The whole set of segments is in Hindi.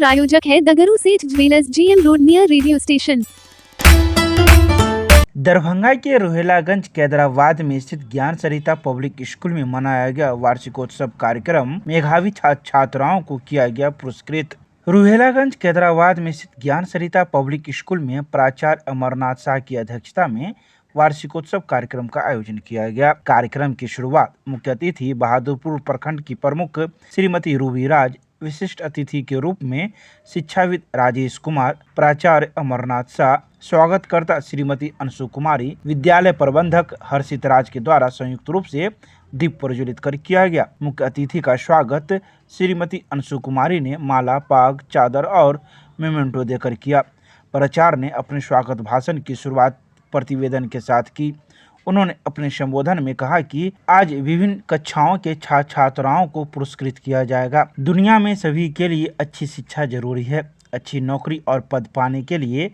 प्रायोजक है दगरू सेठ jewellers, GM road, near radio station. Darbhanga के रोहिलागंज कैदराबाद में स्थित ज्ञान सरिता पब्लिक स्कूल में मनाया गया वार्षिकोत्सव कार्यक्रम मेधावी छात्राओं को किया गया पुरस्कृत। रोहिलागंज कैदराबाद में स्थित ज्ञान सरिता पब्लिक स्कूल में प्राचार्य अमरनाथ शाह की अध्यक्षता में वार्षिकोत्सव कार्यक्रम का आयोजन किया गया। कार्यक्रम की शुरुआत मुख्य अतिथि बहादुरपुर प्रखंड की प्रमुख श्रीमती रूबी राज, विशिष्ट अतिथि के रूप में शिक्षाविद राजेश कुमार, प्राचार्य अमरनाथ शाह, स्वागतकर्ता श्रीमती अंशु कुमारी, विद्यालय प्रबंधक हर्षित राज के द्वारा संयुक्त रूप से दीप प्रज्वलित कर किया गया। मुख्य अतिथि का स्वागत श्रीमती अंशु कुमारी ने माला, पाग, चादर और मेमेंटो देकर किया। प्राचार्य ने अपने स्वागत भाषण की शुरुआत प्रतिवेदन के साथ की। उन्होंने अपने संबोधन में कहा कि आज विभिन्न कक्षाओं के छात्राओं को पुरस्कृत किया जाएगा। दुनिया में सभी के लिए अच्छी शिक्षा जरूरी है। अच्छी नौकरी और पद पाने के लिए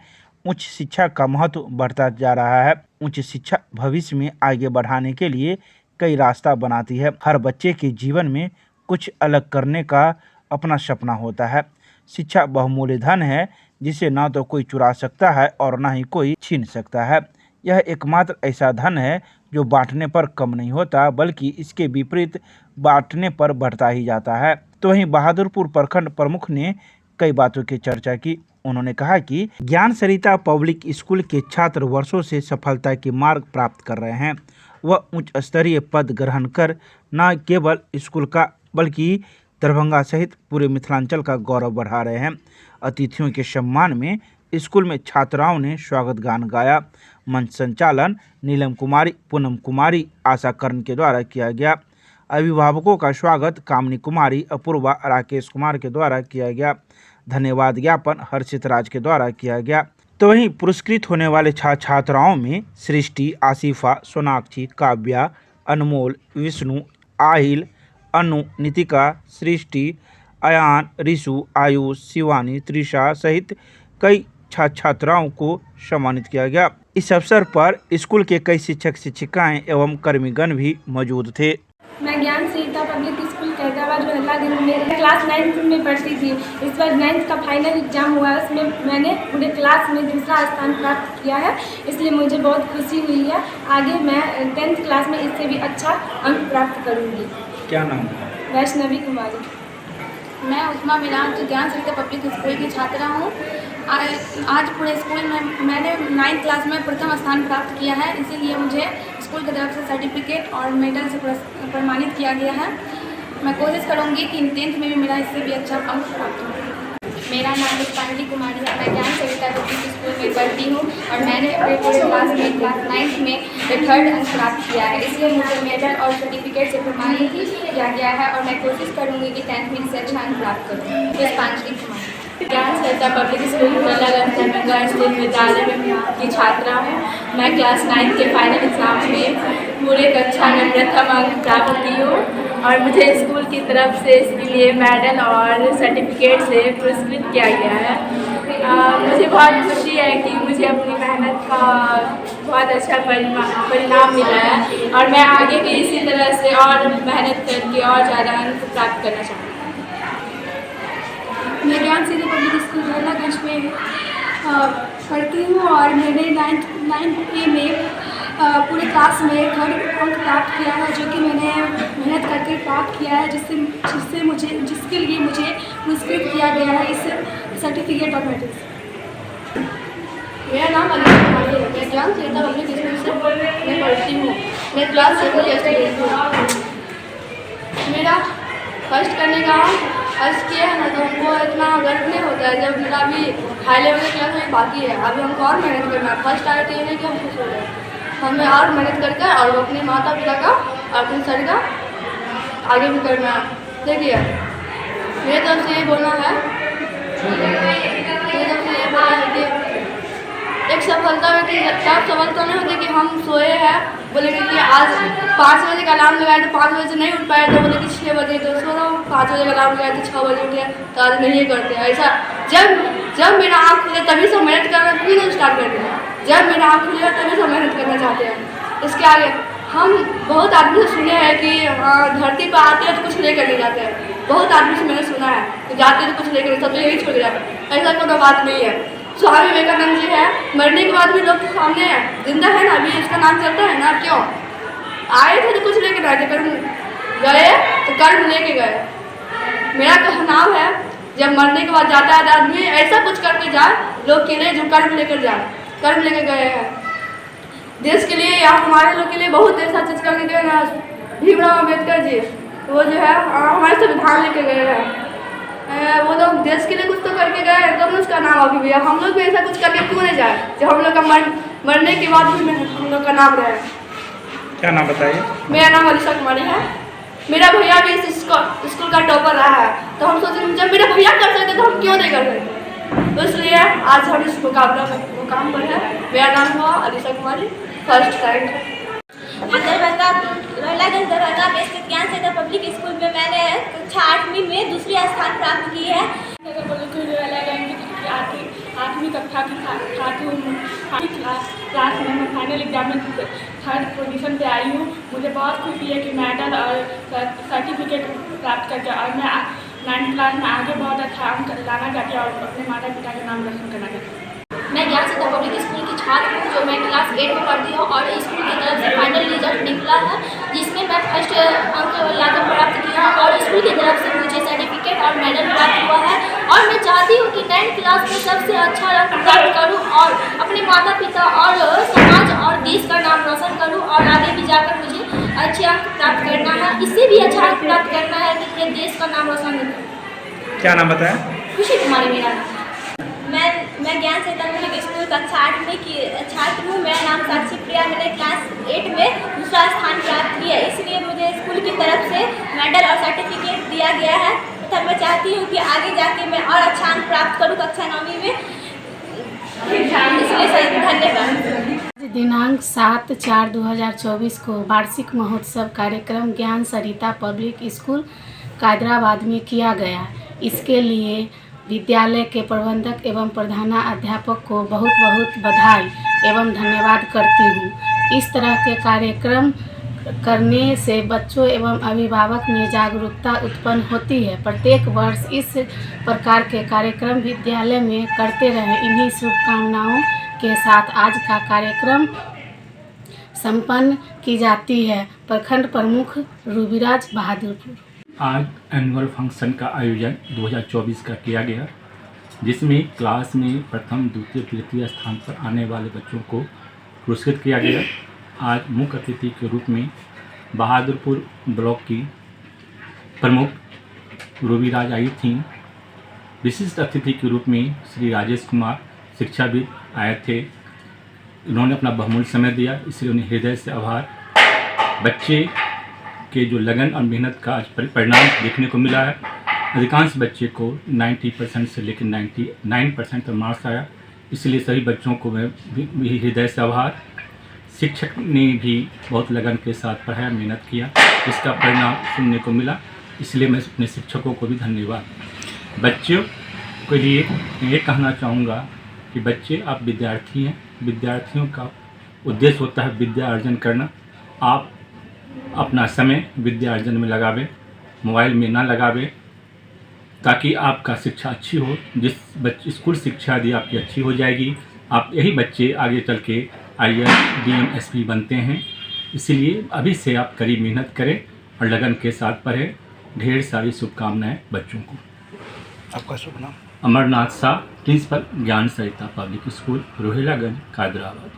उच्च शिक्षा का महत्व बढ़ता जा रहा है। उच्च शिक्षा भविष्य में आगे बढ़ाने के लिए कई रास्ता बनाती है। हर बच्चे के जीवन में कुछ अलग करने का अपना सपना होता है। शिक्षा बहुमूल्य धन है जिसे न तो कोई चुरा सकता है और न ही कोई छीन सकता है। यह एकमात्र ऐसा धन है जो बांटने पर कम नहीं होता, बल्कि इसके विपरीत बांटने पर बढ़ता ही जाता है। तो वहीं बहादुरपुर प्रखंड प्रमुख ने कई बातों की चर्चा की। उन्होंने कहा कि ज्ञान सरिता पब्लिक स्कूल के छात्र वर्षों से सफलता के मार्ग प्राप्त कर रहे हैं। वह उच्च स्तरीय पद ग्रहण कर न केवल स्कूल का बल्कि दरभंगा सहित पूरे मिथिलांचल का गौरव बढ़ा रहे हैं। अतिथियों के सम्मान में स्कूल में छात्राओं ने स्वागत गान गाया। मंच संचालन नीलम कुमारी, पूनम कुमारी, आशा कर्ण के द्वारा किया गया। अभिभावकों का स्वागत कामनी कुमारी, अपूर्वा, राकेश कुमार के द्वारा किया गया। धन्यवाद ज्ञापन हर्षित राज के द्वारा किया गया। तो वहीं पुरस्कृत होने वाले छात्राओं में सृष्टि, आसिफा, सोनाक्षी, काव्या, अनमोल, विष्णु, आहिल, अनु, नितिका, सृष्टि, अयान, ऋषु, आयुष, शिवानी, त्रिषा सहित कई छात्राओं को सम्मानित किया गया। इस अवसर पर स्कूल के कई शिक्षक शिक्षिकाएं एवं कर्मीगण भी मौजूद थे। मैं ज्ञान सरिता पब्लिक स्कूल कैदराबाद रोहिलागंज में क्लास 9 में पढ़ती थी। इस बार 9th का फाइनल एग्जाम हुआ है, उसमें मैंने पूरे क्लास में दूसरा स्थान प्राप्त किया है, इसलिए मुझे बहुत खुशी हुई है। आगे मैं 10th क्लास में इससे भी अच्छा अंक प्राप्त करूँगी। क्या नाम? वैष्णवी कुमारी। मैं उस्मा मिलान जो ज्ञान सरिता पब्लिक स्कूल की छात्रा हूँ। आज पूरे स्कूल में मैंने 9th क्लास में प्रथम स्थान प्राप्त किया है, इसीलिए मुझे स्कूल की तरफ से सर्टिफिकेट और मेडल से प्रमाणित किया गया है। मैं कोशिश करूँगी कि 10th में भी मेरा इससे भी अच्छा अंक प्राप्त हो। मेरा नाम पुष्पांजलि कुमारी है। मैं ज्ञान सरिता पब्लिक स्कूल में पढ़ती हूँ और मैंने अपने पूरे क्लास 9th में 3rd अंक प्राप्त किया है, इसलिए मुझे मेडल और सर्टिफिकेट से प्रमाणित किया गया है और मैं कोशिश करूँगी कि 10th में इससे अच्छा अंक प्राप्त करूँ। पुष्पांजलि कुमारी। ज्ञान सरिता पब्लिक स्कूल रोहिलागंज दरभंगा स्थित विद्यालय की छात्रा हूँ। मैं क्लास 9th के फाइनल एग्जाम में पूरे कक्षा में प्रथम अंक प्राप्त की हूँ और मुझे स्कूल की तरफ से इसके लिए मेडल और सर्टिफिकेट से पुरस्कृत किया गया है। मुझे बहुत खुशी है कि मुझे अपनी मेहनत का बहुत अच्छा परिणाम मिला है और मैं आगे भी इसी तरह से और मेहनत करके और ज़्यादा अंक प्राप्त करना चाहूँगी। मैं ज्ञान सरिता पब्लिक स्कूल रोहिलागंज में पढ़ती हूँ और मैंने 9th A में पूरे क्लास में 3rd अंक प्राप्त किया है, जो कि मैंने मेहनत करके प्राप्त किया है, जिसके लिए मुझे पुरस्कृत किया गया है इस सर्टिफिकेट और मेडल से। मेरा नाम अलीशा कुमारी है। मैं ज्ञान सरिता पब्लिक स्कूल से मैं पढ़ती हूँ। मैं क्लास 7 स्टूडेंट हूँ। मेरा फर्स्ट करने का फर्स्ट किया है ना, तो हमको इतना गर्व नहीं होता है जब मेरा अभी हाई लेवल की क्लास में बाकी है। अभी हमको और मेहनत करना है। फर्स्ट आए तो ये नहीं कि हम खुश हो जाए, हमें और मेहनत करके और अपने माता पिता का और अपने सर का आगे भी करना है। देखिए मेरे तरफ से ये बोलना है कि एक सफलता में कि तब सफलता नहीं होती कि हम सोए हैं, बोले कि आज 5 बजे का अलार्म लगाए तो 5 बजे से नहीं उठ पाए, तो बोले कि 6 बजे तो सो रहा हूँ, 5 बजे का अलार्म लगाए तो 6 बजे उठे, तो आज नहीं करते। ऐसा जब मेरा आँख खुले तभी से मेहनत करना फिर स्टार्ट करते हैं। जब मेरा आँख खुलेगा तभी से मेहनत करना चाहते हैं। इसके आगे हम बहुत आदमी से सुने हैं कि धरती पर आते हैं तो कुछ लेकर नहीं जाते हैं। बहुत आदमी से मैंने सुना है कि जाते तो कुछ लेकर सब तो यही छोड़ गया, ऐसा कोई बात नहीं है। स्वामी विवेकानंद जी है, मरने के बाद भी लोग सामने जिंदा है ना, अभी इसका नाम चलता है ना। क्यों आए थे तो कुछ लेकर आए थे, कर्म गए तो कर्म लेके गए। मेरा कहनाम है जब मरने के बाद जाता है आदमी ऐसा कुछ करके जाए लोग के लिए जो कर्म लेकर जाए, कर्म लेकर गए हैं देश के लिए या हमारे लोग के लिए बहुत ऐसा चीज करके गए ना। भीमराव अम्बेडकर जी वो जो है हमारे संविधान लेके गए हैं, वो लोग देश के लिए कुछ तो करके गए तब तो उसका नाम अभी भी है। हम लोग भी ऐसा कुछ करके क्यों नहीं जाए जो हम लोग का मरने के बाद भी हम लोग का नाम रहे। क्या नाम बताइए? मेरा नाम अलीशा कुमारी है। मेरा भैया भी इस स्कूल का टॉपर रहा है, तो हम सोचे जब मेरा भैया कर सकते तो हम क्यों नहीं कर सकते, तो इसलिए आज हम इस मुकाम पर है। मेरा नाम हुआ अलीशा कुमारी, फर्स्ट साइड। दरभंगा रोहिलागंज दरभंगा में स्थित ज्ञान सेंटर पब्लिक स्कूल में मैंने कक्षा 8वीं में दूसरी स्थान प्राप्त की है। आठवीं कक्षा की छात्र हूँ, क्लास में मैं फाइनल एग्जाम में 3rd पोजीशन पे आई हूँ। मुझे बहुत खुशी है कि मेडल और सर्टिफिकेट प्राप्त करके, और मैं 9th क्लास में आगे बहुत अच्छा अंक लाना चाहती हूँ और अपने माता पिता का नाम रोशन करना चाहती हूँ। मैं ज्ञान सेंटर पब्लिक स्कूल की छात्र हूँ जो मैं क्लास 8 में पढ़ती हूँ और स्कूल की तरफ से फाइनल रिजल्ट निकला है जिसमें मैं फर्स्ट अंक लाकर प्राप्त किया और स्कूल की तरफ से मुझे सर्टिफिकेट और मेडल प्राप्त हुआ है। और मैं चाहती हूँ कि 9th क्लास में सबसे अच्छा अंक प्राप्त करूँ और अपने माता पिता और समाज और देश का नाम रोशन करूँ और आगे भी जाकर मुझे अच्छे अंक प्राप्त करना है, इससे भी अच्छा अंक प्राप्त करना है कि पूरे देश का नाम रोशन करूँ। क्या नाम बताया? खुशी कुमारी मेरा नाम। मैं ज्ञान सेंटर पब्लिक स्कूल कक्षा 8वीं की छात्र हूँ। मेरा नाम साक्षी प्रिया, मैंने क्लास 8 में दूसरा स्थान प्राप्त किया, इसलिए मुझे स्कूल की तरफ से मेडल और सर्टिफिकेट दिया गया है तथा मैं चाहती हूँ कि आगे जाके मैं और अच्छा अंक प्राप्त करूँ कक्षा 9वीं में, इसलिए धन्यवाद। दिनांक 7/4/2024 को वार्षिक महोत्सव कार्यक्रम ज्ञान सरिता पब्लिक स्कूल कायदराबाद में किया गया। इसके लिए विद्यालय के प्रबंधक एवं प्रधानाध्यापक को बहुत बहुत बधाई एवं धन्यवाद करती हूँ। इस तरह के कार्यक्रम करने से बच्चों एवं अभिभावक में जागरूकता उत्पन्न होती है। प्रत्येक वर्ष इस प्रकार के कार्यक्रम विद्यालय में करते रहें। इन्हीं शुभकामनाओं के साथ आज का कार्यक्रम संपन्न की जाती है। प्रखंड प्रमुख रूबीराज बहादुरपुर। आज एनुअल फंक्शन का आयोजन 2024 का किया गया, जिसमें क्लास में प्रथम, द्वितीय, तृतीय स्थान पर आने वाले बच्चों को पुरस्कृत किया गया। आज मुख्य अतिथि के रूप में बहादुरपुर ब्लॉक की प्रमुख रूबीराज आई थी। विशिष्ट अतिथि के रूप में श्री राजेश कुमार शिक्षाविद आए थे। उन्होंने अपना बहुमूल्य समय दिया, इसलिए उन्हें हृदय से आभार। बच्चे के जो लगन और मेहनत का आज परिणाम देखने को मिला है। अधिकांश बच्चे को 90% से लेकर 99% तक मार्क्स आया, इसलिए सभी बच्चों को मैं भी हृदय से आभार। शिक्षक ने भी बहुत लगन के साथ पढ़ाया, मेहनत किया, इसका परिणाम सुनने को मिला, इसलिए मैं अपने शिक्षकों को भी धन्यवाद। बच्चों के लिए ये कहना चाहूँगा कि बच्चे आप विद्यार्थी हैं, विद्यार्थियों का उद्देश्य होता है विद्या अर्जन करना। आप अपना समय विद्या अर्जन में लगावें, मोबाइल में ना लगावें, ताकि आपका शिक्षा अच्छी हो। जिस स्कूल शिक्षा यदि आपकी अच्छी हो जाएगी, आप यही बच्चे आगे चल के IAS, DM, SP बनते हैं। इसीलिए अभी से आप कड़ी मेहनत करें और लगन के साथ पढ़ें। ढेर सारी शुभकामनाएं बच्चों को। आपका शुभ नाम? अमरनाथ शाह, प्रिंसिपल, ज्ञान सरिता पब्लिक स्कूल, रोहिलागंज, कायदराबाद।